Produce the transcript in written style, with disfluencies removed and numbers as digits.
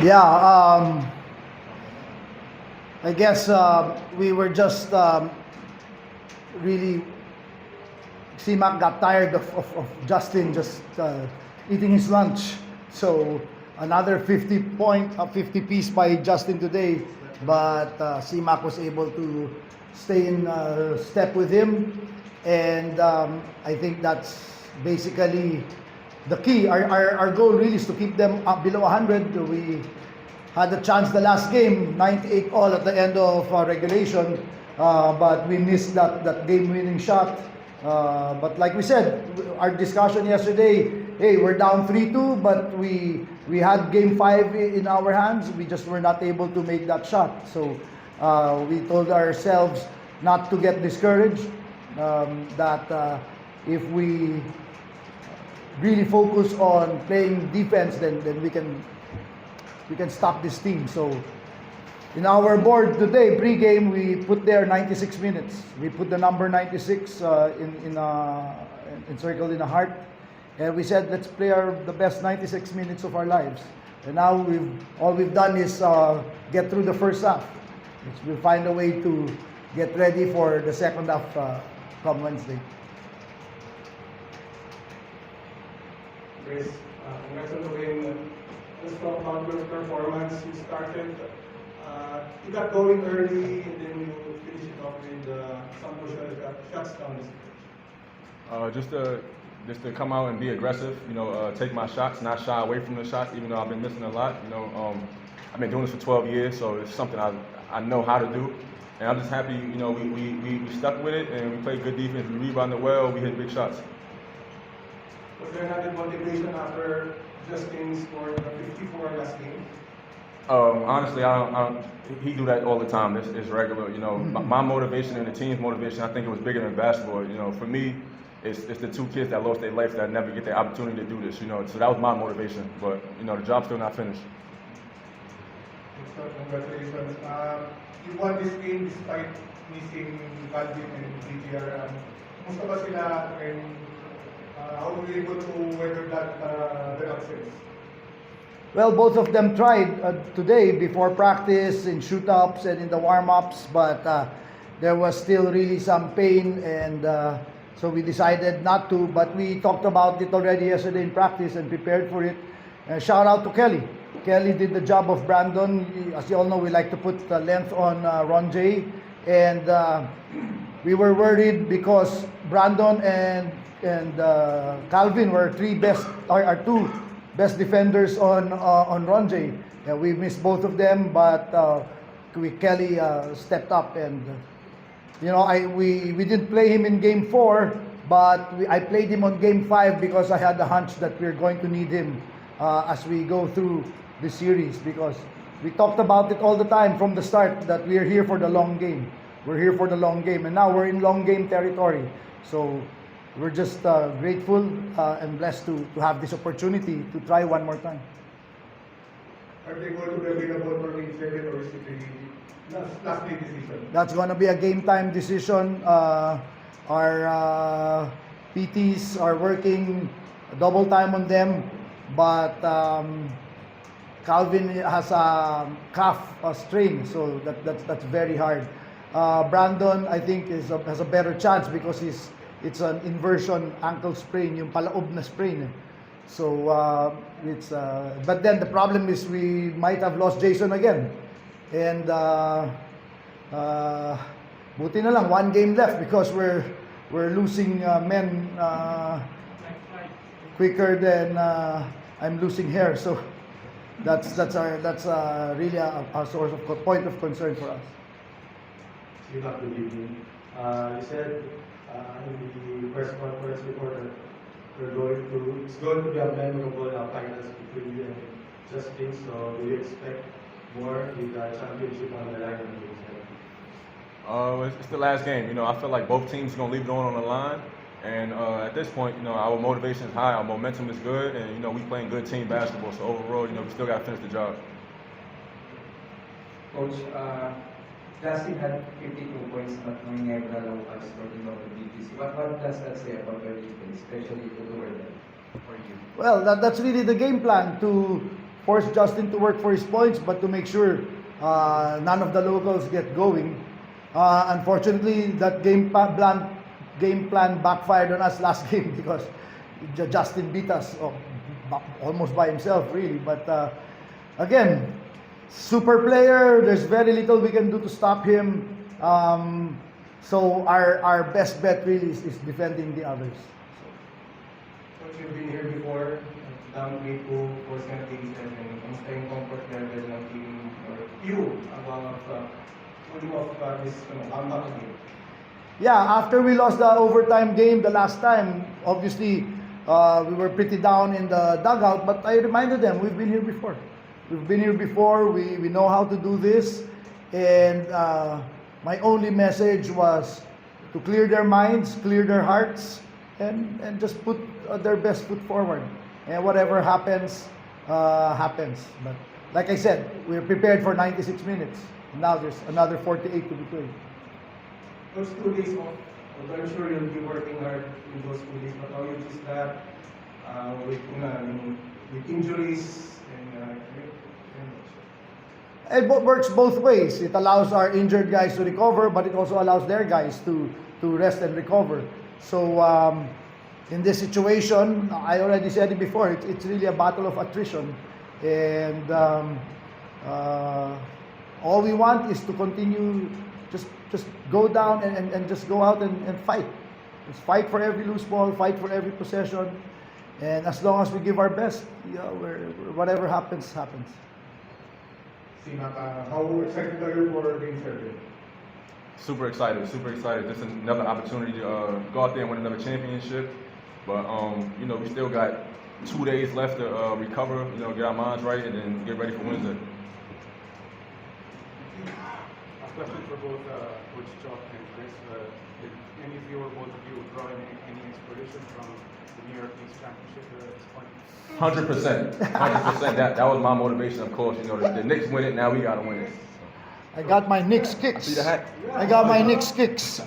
Yeah, I guess we were just really. CMAC got tired of Justin just eating his lunch. So another 50 piece by Justin today, but CMAC was able to stay in step with him, and I think that's basically the key. Our goal really is to keep them up below 100. We had a chance the last game, 98 all at the end of regulation, but we missed that game-winning shot. But like we said, our discussion yesterday, hey, we're down 3-2, but we had game 5 in our hands. We just were not able to make that shot. So we told ourselves not to get discouraged, that if we really focus on playing defense, then we can stop this team. So in our board today, pre-game, we put there 96 minutes. We put the number 96 encircled in a heart. And we said, let's play the best 96 minutes of our lives. And now all we've done is get through the first half. We'll find a way to get ready for the second half come Wednesday. Chris, congrats on the win. Let's talk about your performance. You got going early, and then you finish it off with some crucial shots down the stretch. Just to come out and be aggressive, take my shots, not shy away from the shots, even though I've been missing a lot. I've been doing this for 12 years, so it's something I know how to do. And I'm just happy, we stuck with it, and we played good defense. We rebounded well, we hit big shots. Was there another motivation after Justin scored the 54 last game? Honestly, he do that all the time. It's regular. My motivation and the team's motivation, I think it was bigger than basketball. For me, it's the two kids that lost their life that never get the opportunity to do this. So that was my motivation. But the job's still not finished. So congratulations. You won this game despite missing Calvin and DTR. Musta ba sila, and how were you able to weather their absence? Well, both of them tried today before practice, in shoot-ups and in the warm-ups, but there was still really some pain, and so we decided not to. But we talked about it already yesterday in practice and prepared for it. Shout out to Kelly. Kelly did the job of Brandon. As you all know, we like to put length on Ron J. And we were worried because Brandon and Calvin were our two best defenders on Ron J. We missed both of them, but Kelly stepped up, and we didn't play him in game 4, but I played him on game 5 because I had the hunch that we're going to need him as we go through the series, because we talked about it all the time from the start that we're here for the long game. We're here for the long game, and now we're in long game territory. So we're just grateful and blessed to have this opportunity to try one more time. Are they going to be available for game 7, or is it a last day decision? That's going to be a game time decision. Our PTs are working double time on them, but Calvin has a calf strain, so that's very hard. Brandon, I think, has a better chance because it's an inversion ankle sprain, yung palaob na sprain. So but then the problem is we might have lost Jason again, and buti na lang, one game left because we're losing men quicker than I'm losing hair. So that's really a source of point of concern for us. Good evening. You said in the press conference before that it's going to be a memorable finals between you and Justin. So do you expect more with the championship on the line? It's the last game. I feel like both teams are gonna leave it on the line, and at this point, our motivation is high, our momentum is good, and we playing good team basketball. So overall, we still got to finish the job. Coach, Justin had 52 points but nangyayari na lang as for the BTC. What does that say about your defense, especially to lower them for you? Well, that's really the game plan, to force Justin to work for his points, but to make sure none of the locals get going. Unfortunately, that game plan backfired on us last game because Justin beat us almost by himself, really. But again, super player. There's very little we can do to stop him. So our best bet really is defending the others. Coach, you've been here before, downgrade to force ng team and kamusta yung comfort level ng team or you about pulling off this comeback game? Yeah, after we lost the overtime game the last time, obviously we were pretty down in the dugout, but I reminded them we've been here before. We've been here before, we know how to do this, and my only message was to clear their minds, clear their hearts, and just put their best foot forward. And whatever happens, happens. But like I said, we're prepared for 96 minutes. Now there's another 48 to be played. Those 2 days off, I'm sure you'll be working hard in those 2 days, but how you choose that with injuries and It works both ways. It allows our injured guys to recover, but it also allows their guys to rest and recover. So in this situation, I already said it before, it's really a battle of attrition. And all we want is to continue, just go down and just go out and fight. Just fight for every loose ball, fight for every possession. And as long as we give our best, whatever happens, happens. how excited are you for Game 7? Super excited, super excited. Just another opportunity to go out there and win another championship. But you know, we still got 2 days left to recover, you know, get our minds right, and then get ready for Wednesday. A question for both Coach Chop and Chris. Did any of you or both of you draw any inspiration from the New York Knicks championship at this point? 100%, 100%. That was my motivation, of course. You know, the Knicks win it, now we gotta win it. I got my Knicks See kicks. the hat? I got my Knicks kicks.